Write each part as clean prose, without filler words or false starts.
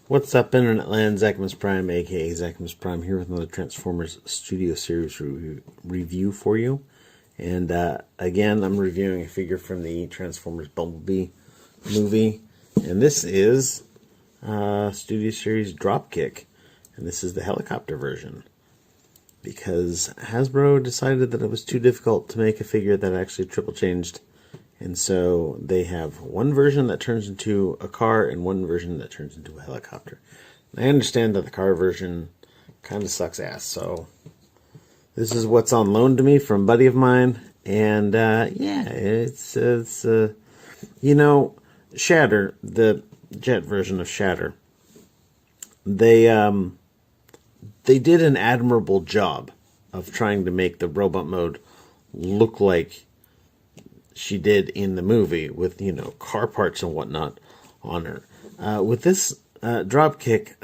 What's up, Internet Land? Zachamus Prime, aka Zachamus Prime, here with another Transformers Studio Series review for you. And again, I'm reviewing a figure from the Transformers Bumblebee movie. And this is Studio Series Dropkick. And this is the helicopter version. Because Hasbro decided that it was too difficult to make a figure that actually triple changed. And so they have one version that turns into a car and one version that turns into a helicopter. And I understand that the car version kind of sucks ass. So this is what's on loan to me from a buddy of mine. And yeah, it's you know, Shatter, the jet version of Shatter, they did an admirable job of trying to make the robot mode look like she did in the movie with, you know, car parts and whatnot on her. With this Dropkick,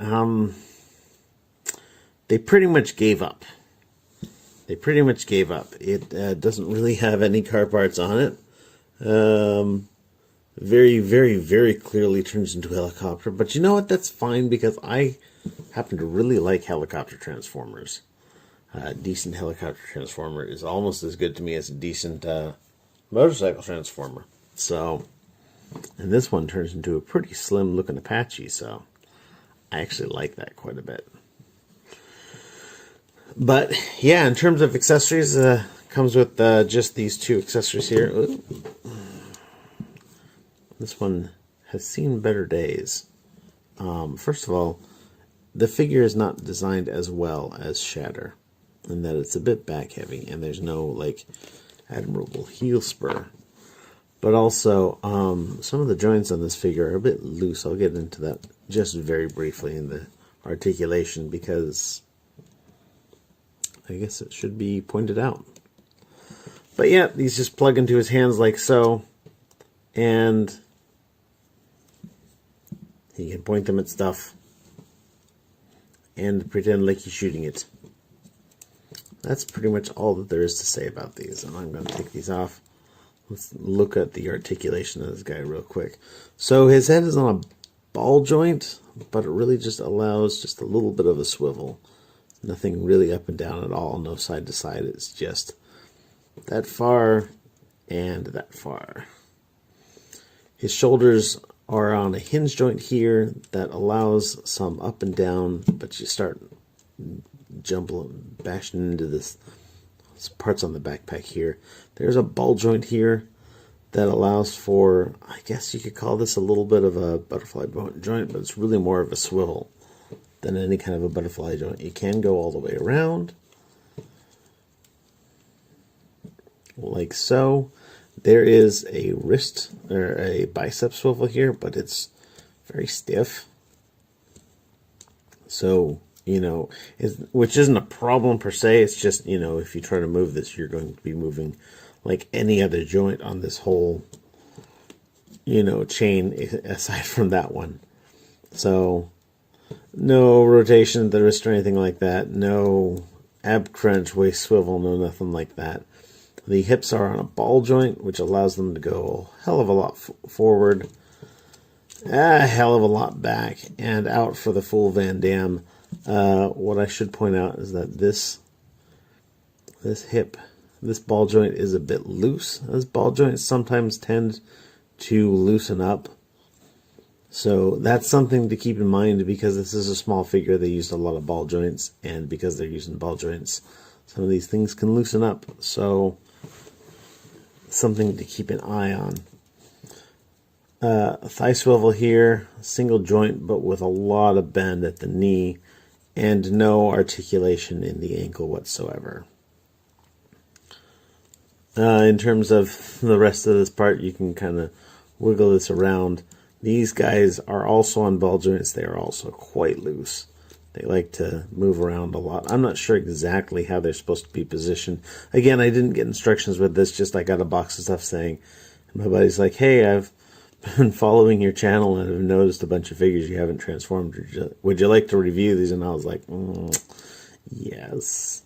they pretty much gave up. They pretty much gave up. It doesn't really have any car parts on it. Very, very, very clearly turns into a helicopter. But you know what? That's fine because I happen to really like helicopter transformers. A decent helicopter transformer is almost as good to me as a decent motorcycle transformer. So, and this one turns into a pretty slim looking Apache, so I actually like that quite a bit. But yeah, in terms of accessories, comes with just these two accessories here. Ooh. This one has seen better days. First of all, the figure is not designed as well as Shatter, in that it's a bit back heavy and there's no like admirable heel spur. But also, some of the joints on this figure are a bit loose. I'll get into that just very briefly in the articulation because I guess it should be pointed out. But yeah, these just plug into his hands like so, and he can point them at stuff and pretend like he's shooting it. That's pretty much all that there is to say about these, and I'm going to take these off. Let's look at the articulation of this guy real quick. So his head is on a ball joint, but it really just allows just a little bit of a swivel. Nothing really up and down at all, no side to side. It's just that far and that far. His shoulders are on a hinge joint here that allows some up and down, but you start bashing into this parts on the backpack here. There's a ball joint here that allows for, I guess you could call this a little bit of a butterfly joint, but it's really more of a swivel than any kind of a butterfly joint. You can go all the way around like so. There is a wrist or a bicep swivel here, but it's very stiff. So, you know, which isn't a problem per se. It's just, you know, if you try to move this, you're going to be moving like any other joint on this whole, you know, chain aside from that one. So, no rotation of the wrist or anything like that. No ab crunch, waist swivel, no nothing like that. The hips are on a ball joint, which allows them to go a hell of a lot forward, a hell of a lot back, and out for the full Van Damme. What I should point out is that this ball joint is a bit loose. As ball joints sometimes tend to loosen up. So that's something to keep in mind because this is a small figure. They used a lot of ball joints, and because they're using ball joints, some of these things can loosen up. So something to keep an eye on. Thigh swivel here, single joint, but with a lot of bend at the knee, and no articulation in the ankle whatsoever. In terms of the rest of this part, you can kind of wiggle this around. These guys are also on ball joints. They are also quite loose. They like to move around a lot. I'm not sure exactly how they're supposed to be positioned. Again, I didn't get instructions with this, just I got a box of stuff saying, and my buddy's like, hey, I've been following your channel and I've noticed a bunch of figures you haven't transformed. Would you like to review these? And I was like, yes.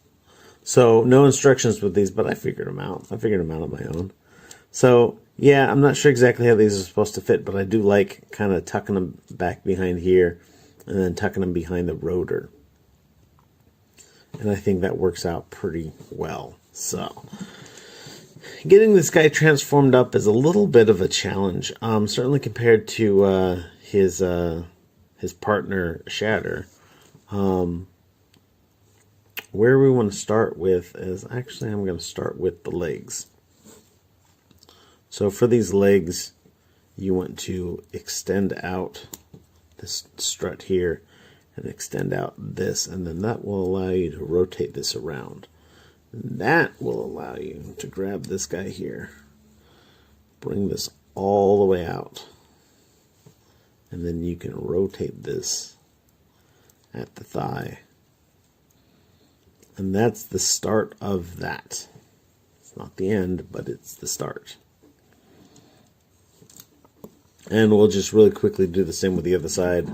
So no instructions with these, but I figured them out. I figured them out on my own. So yeah, I'm not sure exactly how these are supposed to fit, but I do like kind of tucking them back behind here and then tucking them behind the rotor. And I think that works out pretty well. So, getting this guy transformed up is a little bit of a challenge, certainly compared to his partner Shatter. Where we want to start with is, actually I'm going to start with the legs. So for these legs, you want to extend out this strut here and extend out this, and then that will allow you to rotate this around. And that will allow you to grab this guy here, bring this all the way out, and then you can rotate this at the thigh. And that's the start of that. It's not the end, but it's the start. And we'll just really quickly do the same with the other side.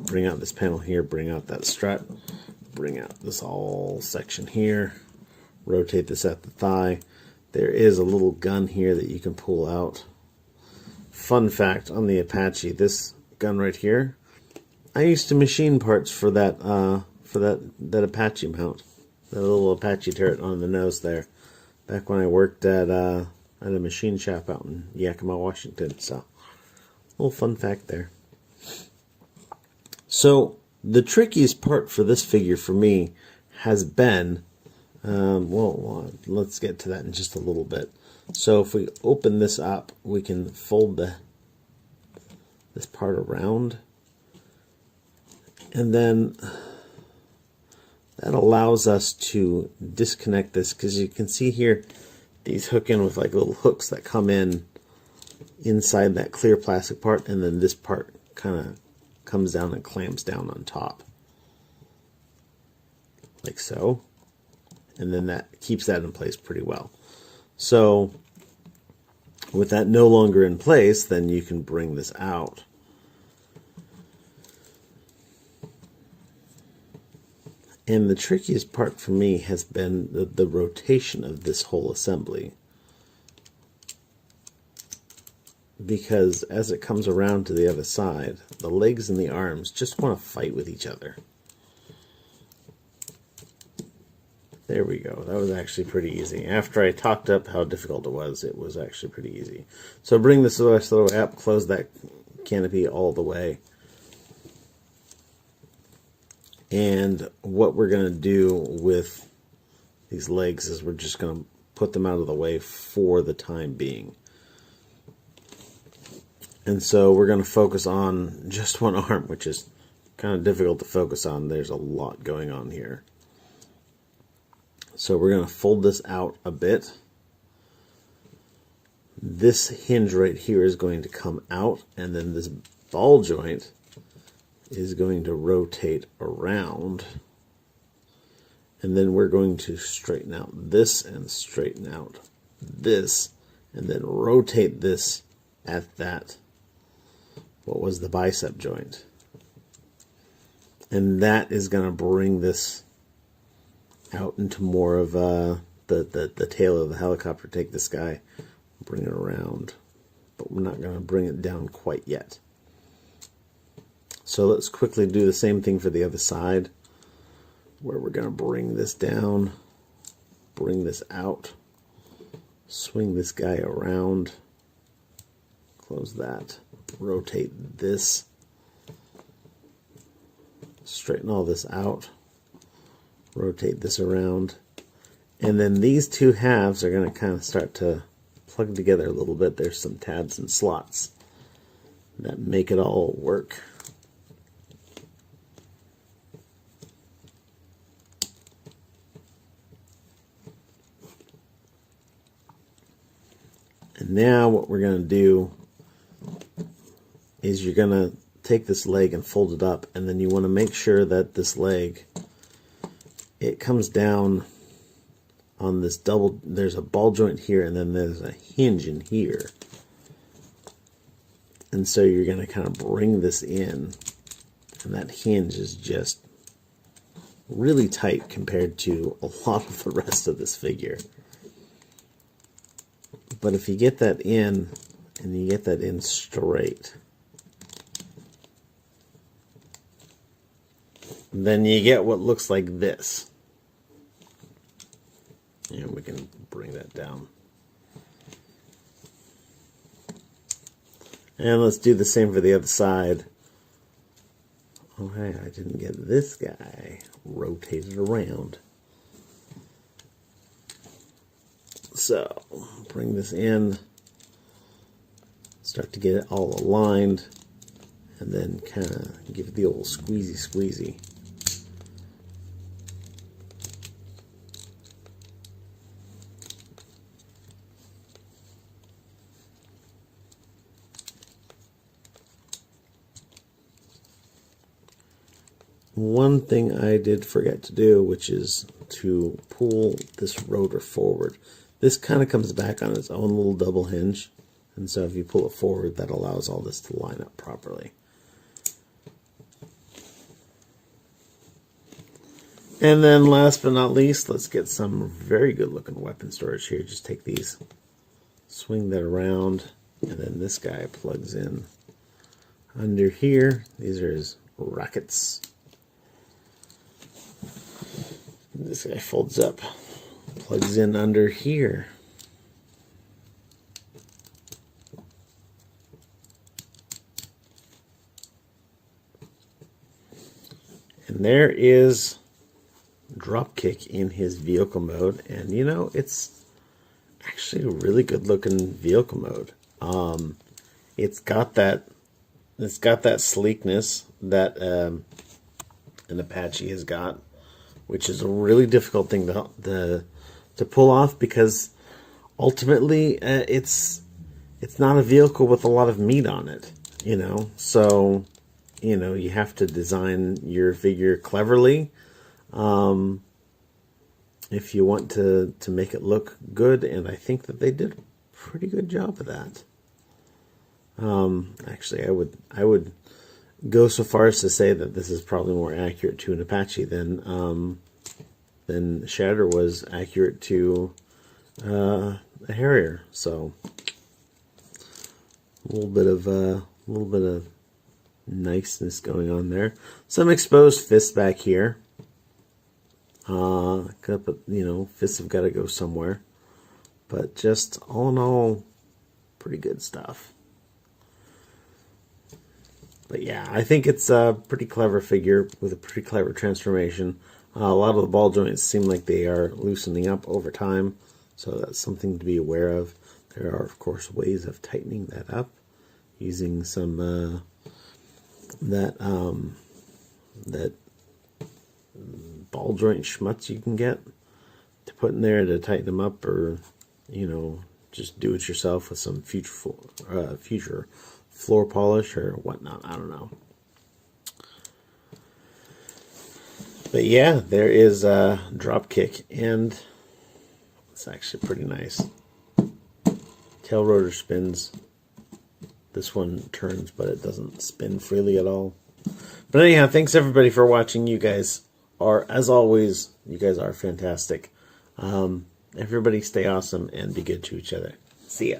Bring out this panel here, bring out that strut, bring out this whole section here, rotate this at the thigh. There is a little gun here that you can pull out. Fun fact on the Apache, this gun right here, I used to machine parts for that Apache mount. That little Apache turret on the nose there, back when I worked at a machine shop out in Yakima, Washington. So, little fun fact there. So, the trickiest part for this figure for me has been, well, let's get to that in just a little bit. So, if we open this up, we can fold this part around, and then that allows us to disconnect this, because you can see here these hook in with like little hooks that come in inside that clear plastic part, and then this part kind of comes down and clamps down on top like so, and then that keeps that in place pretty well. So with that no longer in place, then you can bring this out. And the trickiest part for me has been the rotation of this whole assembly, because as it comes around to the other side, the legs and the arms just want to fight with each other. There we go. That was actually pretty easy. After I talked up how difficult it was actually pretty easy. So bring this the rest of the way up, close that canopy all the way. And what we're going to do with these legs is we're just going to put them out of the way for the time being. And so we're going to focus on just one arm, which is kind of difficult to focus on. There's a lot going on here. So we're going to fold this out a bit. This hinge right here is going to come out, and then this ball joint is going to rotate around, and then we're going to straighten out this and straighten out this, and then rotate this at that, what was the bicep joint, and that is going to bring this out into more of the tail of the helicopter. Take this guy, bring it around, but we're not going to bring it down quite yet. So let's quickly do the same thing for the other side, where we're going to bring this down, bring this out, swing this guy around, close that, rotate this, straighten all this out, rotate this around, and then these two halves are going to kind of start to plug together a little bit. There's some tabs and slots that make it all work. And now what we're going to do is you're going to take this leg and fold it up, and then you want to make sure that this leg, it comes down on this double, there's a ball joint here, and then there's a hinge in here. And so you're going to kind of bring this in, and that hinge is just really tight compared to a lot of the rest of this figure. But if you get that in, and you get that in straight, then you get what looks like this. And we can bring that down. And let's do the same for the other side. Oh, hey, I didn't get this guy rotated around. So, bring this in. Start to get it all aligned. And then kind of give it the old squeezy squeezy. One thing I did forget to do, which is to pull this rotor forward. This kind of comes back on its own little double hinge, and so if you pull it forward, that allows all this to line up properly. And then last but not least, let's get some very good looking weapon storage here. Just take these, swing that around, and then this guy plugs in under here. These are his rockets. This guy folds up, plugs in under here. And there is Dropkick in his vehicle mode. And you know, it's actually a really good looking vehicle mode. It's got that sleekness that an Apache has got, which is a really difficult thing to pull off, because ultimately it's not a vehicle with a lot of meat on it, you know. So, you know, you have to design your figure cleverly if you want to make it look good, and I think that they did a pretty good job of that. Actually, I would go so far as to say that this is probably more accurate to an Apache than Shatter was accurate to a Harrier. So a little bit of niceness going on there. Some exposed fists back here. You know, fists have got to go somewhere. But just all in all, pretty good stuff. But yeah, I think it's a pretty clever figure with a pretty clever transformation. A lot of the ball joints seem like they are loosening up over time, so that's something to be aware of. There are, of course, ways of tightening that up using some that ball joint schmutz you can get to put in there to tighten them up, or you know, just do it yourself with some future floor polish or whatnot. I don't know. But yeah, there is a Dropkick, and it's actually pretty nice. Tail rotor spins. This one turns, but it doesn't spin freely at all. But anyhow, thanks everybody for watching. You guys are, as always, you guys are fantastic. Everybody stay awesome and be good to each other. See ya.